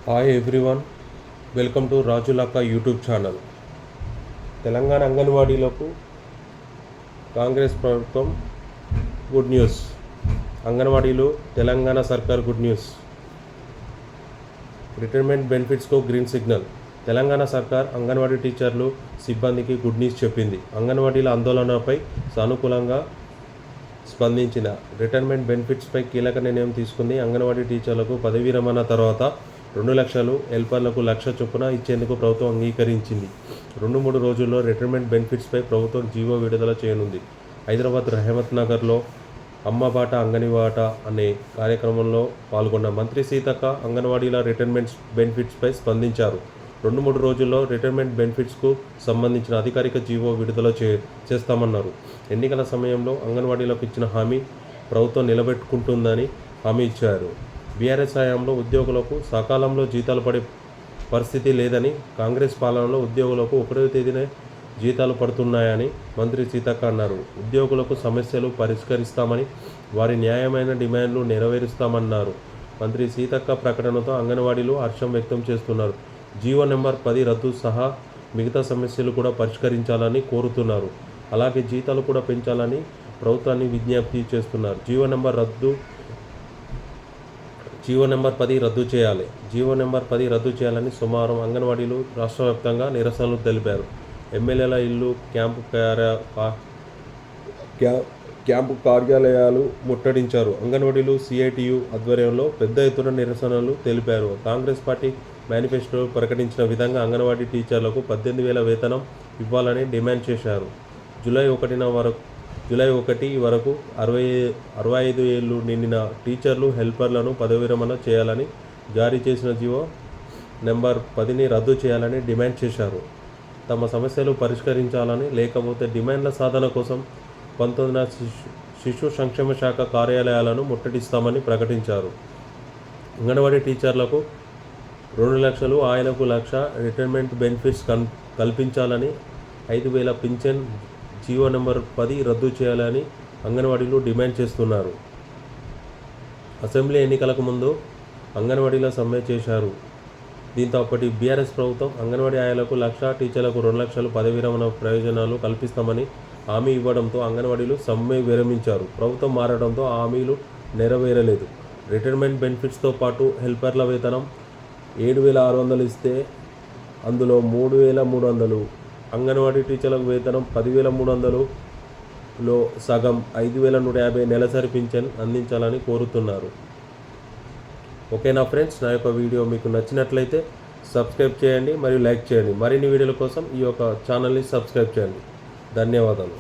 Hi everyone, welcome to రాజులాకా YouTube channel. Telangana అంగన్వాడీలకు కాంగ్రెస్ ప్రభుత్వం గుడ్ న్యూస్. అంగన్వాడీలు తెలంగాణ సర్కార్ గుడ్ న్యూస్. రిటైర్మెంట్ బెనిఫిట్స్కు గ్రీన్ సిగ్నల్. తెలంగాణ సర్కార్ అంగన్వాడీ టీచర్లు సిబ్బందికి గుడ్ న్యూస్ చెప్పింది. అంగన్వాడీల ఆందోళనపై సానుకూలంగా స్పందించిన రిటైర్మెంట్ బెనిఫిట్స్పై కీలక నిర్ణయం తీసుకుంది. అంగన్వాడీ టీచర్లకు పదవీ విరమణ తర్వాత 2 లక్షలు, హెల్పర్లకు 1,00,000 చొప్పున ఇచ్చేందుకు ప్రభుత్వం అంగీకరించింది. 2-3 రోజుల్లో రిటైర్మెంట్ బెనిఫిట్స్పై ప్రభుత్వం జీవో విడుదల చేయనుంది. హైదరాబాద్ రహమత్ నగర్లో అమ్మబాట అంగన్వాట అనే కార్యక్రమంలో పాల్గొన్న మంత్రి సీతక్క అంగన్వాడీల రిటైర్మెంట్ బెనిఫిట్స్పై స్పందించారు. 2-3 రోజుల్లో రిటైర్మెంట్ బెనిఫిట్స్కు సంబంధించిన అధికారిక జీవో విడుదల చేస్తామన్నారు. ఎన్నికల సమయంలో అంగన్వాడీలకు ఇచ్చిన హామీ ప్రభుత్వం నిలబెట్టుకుంటుందని హామీ ఇచ్చారు. బీఆర్ఎస్ హయాంలో ఉద్యోగులకు సకాలంలో జీతాలు పడే పరిస్థితి లేదని, కాంగ్రెస్ పాలనలో ఉద్యోగులకు 1వ తేదీనే జీతాలు పడుతున్నాయని మంత్రి సీతక్క అన్నారు. ఉద్యోగులకు సమస్యలు పరిష్కరిస్తామని, వారి న్యాయమైన డిమాండ్లు నెరవేరుస్తామన్నారు. మంత్రి సీతక్క ప్రకటనతో అంగన్వాడీలు హర్షం వ్యక్తం చేస్తున్నారు. జీవో నెంబర్ 10 రద్దు సహా మిగతా సమస్యలు కూడా పరిష్కరించాలని కోరుతున్నారు. అలాగే జీతాలు కూడా పెంచాలని ప్రభుత్వాన్ని విజ్ఞప్తి చేస్తున్నారు. జీవో నెంబర్ 10 రద్దు చేయాలి. జీవో నెంబర్ 10 రద్దు చేయాలని సోమవారం అంగన్వాడీలు రాష్ట్ర వ్యాప్తంగా నిరసనలు తెలిపారు. ఎమ్మెల్యేల ఇల్లు, క్యాంపు కార్యాలయాలు ముట్టడించారు. అంగన్వాడీలు సిఐటియు ఆధ్వర్యంలో పెద్ద ఎత్తున నిరసనలు తెలిపారు. కాంగ్రెస్ పార్టీ మేనిఫెస్టోలో ప్రకటించిన విధంగా అంగన్వాడీ టీచర్లకు 18,000 వేతనం ఇవ్వాలని డిమాండ్ చేశారు. జూలై 1 వరకు 65 ఏళ్లు నిండిన టీచర్లు, హెల్పర్లను పదవీ విరమణ చేయాలని జారీ చేసిన జీవో నెంబర్ 10ని రద్దు చేయాలని డిమాండ్ చేశారు. తమ సమస్యలు పరిష్కరించాలని, లేకపోతే డిమాండ్ల సాధన కోసం 19న శిశు సంక్షేమ శాఖ కార్యాలయాలను ముట్టడిస్తామని ప్రకటించారు. అంగన్వాడీ టీచర్లకు 2 లక్షలు, ఆయనకు 1,00,000 రిటైర్మెంట్ బెనిఫిట్స్ కల్పించాలని, 5,000 పింఛన్, జీవో నెంబర్ 10 రద్దు చేయాలని అంగన్వాడీలు డిమాండ్ చేస్తున్నారు. అసెంబ్లీ ఎన్నికలకు ముందు అంగన్వాడీల సమ్మె చేశారు. దీంతో అప్పటి బీఆర్ఎస్ ప్రభుత్వం అంగన్వాడీ ఆయాలకు 1,00,000, టీచర్లకు 2 లక్షలు పదవీ విరమణ ప్రయోజనాలు కల్పిస్తామని హామీ ఇవ్వడంతో అంగన్వాడీలు సమ్మె విరమించారు. ప్రభుత్వం మారడంతో ఆ హామీలు నెరవేరలేదు. రిటైర్మెంట్ బెనిఫిట్స్తో పాటు హెల్పర్ల వేతనం 7,600 ఇస్తే అందులో 3,300, అంగన్వాడీ టీచర్లకు వేతనం 10,300లో సగం 5,150 నెలసరి పింఛన్ అందించాలని కోరుతున్నారు. ఓకేనా ఫ్రెండ్స్, నా యొక్క వీడియో మీకు నచ్చినట్లయితే సబ్స్క్రైబ్ చేయండి మరియు లైక్ చేయండి. మరిన్ని వీడియోల కోసం ఈ యొక్క ఛానల్ని సబ్స్క్రైబ్ చేయండి. ధన్యవాదాలు.